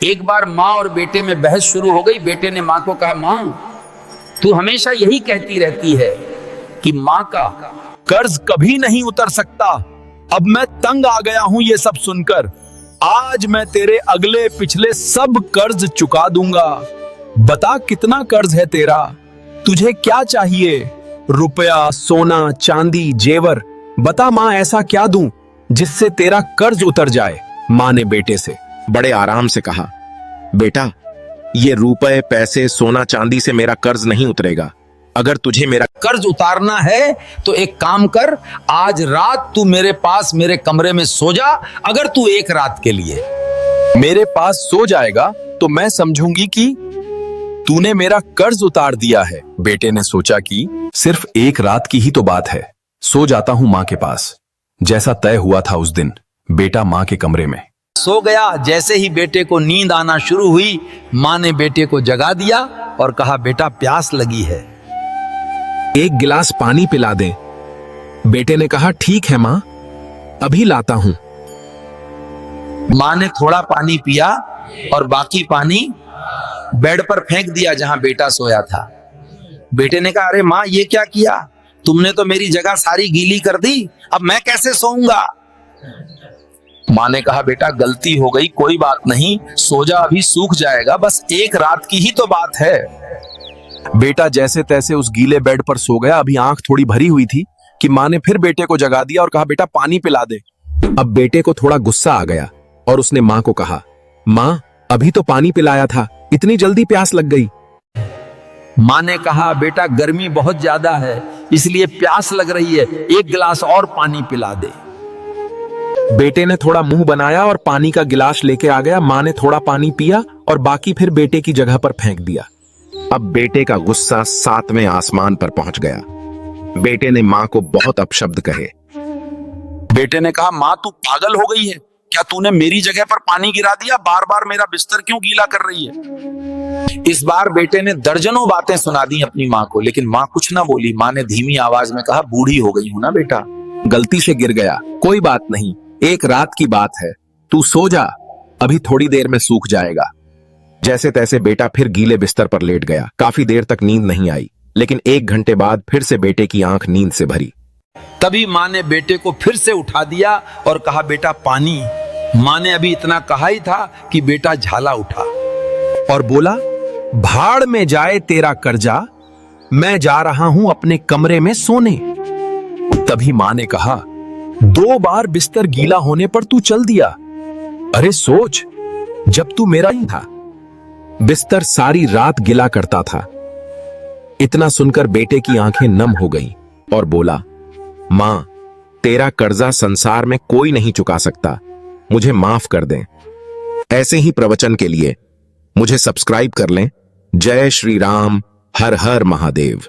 एक बार माँ और बेटे में बहस शुरू हो गई। बेटे ने माँ को कहा, माँ तू हमेशा यही कहती रहती है कि माँ का कर्ज कभी नहीं उतर सकता। अब मैं तंग आ गया हूं ये सब सुनकर। आज मैं तेरे अगले पिछले सब कर्ज चुका दूंगा। बता कितना कर्ज है तेरा? तुझे क्या चाहिए? रुपया, सोना, चांदी, जेवर? बता माँ, ऐसा क्या दूं जिससे तेरा कर्ज उतर जाए? माँ ने बेटे से बड़े आराम से कहा, बेटा ये रुपए, पैसे, सोना, चांदी से मेरा कर्ज नहीं उतरेगा। अगर तुझे मेरा कर्ज उतारना है तो एक काम कर, आज रात तू मेरे पास मेरे कमरे में सो जा। अगर तू एक रात के लिए मेरे पास सो जाएगा तो मैं समझूंगी कि तूने मेरा कर्ज उतार दिया है। बेटे ने सोचा कि सिर्फ एक रात की ही तो बात है, सो जाता हूं मां के पास। जैसा तय हुआ था उस दिन बेटा मां के कमरे में सो गया। जैसे ही बेटे को नींद आना शुरू हुई, मां ने बेटे को जगा दिया और कहा, बेटा प्यास लगी है, एक गिलास पानी पिला दे। बेटे ने कहा, ठीक है मां, अभी लाता हूं। मां ने थोड़ा पानी पिया और बाकी पानी बेड पर फेंक दिया जहां बेटा सोया था। बेटे ने कहा, अरे मां ये क्या किया? तुमने तो मेरी जगह सारी गीली कर दी, अब मैं कैसे सोऊंगा? मां ने कहा, बेटा गलती हो गई, कोई बात नहीं, सो जा, अभी सूख जाएगा, बस एक रात की ही तो बात है। बेटा जैसे तैसे उस गीले बेड पर सो गया। अभी आंख थोड़ी भरी हुई थी कि मां ने फिर बेटे को जगा दिया और कहा, बेटा पानी पिला दे। अब बेटे को थोड़ा गुस्सा आ गया और उसने मां को कहा, मां अभी तो पानी पिलाया था, इतनी जल्दी प्यास लग गई। मां ने कहा, बेटा गर्मी बहुत ज्यादा है इसलिए प्यास लग रही है, एक गिलास और पानी पिला दे। बेटे ने थोड़ा मुंह बनाया और पानी का गिलास लेके आ गया। मां ने थोड़ा पानी पिया और बाकी फिर बेटे की जगह पर फेंक दिया। अब बेटे का गुस्सा 7वें आसमान पर पहुंच गया। बेटे ने मां को बहुत अपशब्द कहे। बेटे ने कहा, मां तू पागल हो गई है क्या? तूने मेरी जगह पर पानी गिरा दिया, बार बार मेरा बिस्तर क्यों गीला कर रही है? इस बार बेटे ने दर्जनों बातें सुना दी अपनी मां को, लेकिन मां कुछ ना बोली। मां ने धीमी आवाज में कहा, बूढ़ी हो गई हूं ना बेटा, गलती से गिर गया, कोई बात नहीं, एक रात की बात है, तू सो जा, अभी थोड़ी देर में सूख जाएगा। जैसे तैसे बेटा फिर गीले बिस्तर पर लेट गया। काफी देर तक नींद नहीं आई, लेकिन 1 घंटे बाद फिर से बेटे की आंख नींद से भरी। तभी मां ने बेटे को फिर से उठा दिया और कहा, बेटा पानी। मां ने अभी इतना कहा ही था कि बेटा झाला उठा और बोला, भाड़ में जाए तेरा कर्जा, मैं जा रहा हूं अपने कमरे में सोने। तभी मां ने कहा, 2 बार बिस्तर गीला होने पर तू चल दिया। अरे सोच, जब तू मेरा ही था, बिस्तर सारी रात गिला करता था। इतना सुनकर बेटे की आंखें नम हो गईं और बोला, मां तेरा कर्जा संसार में कोई नहीं चुका सकता, मुझे माफ कर दें। ऐसे ही प्रवचन के लिए मुझे सब्सक्राइब कर लें। जय श्री राम, हर हर महादेव।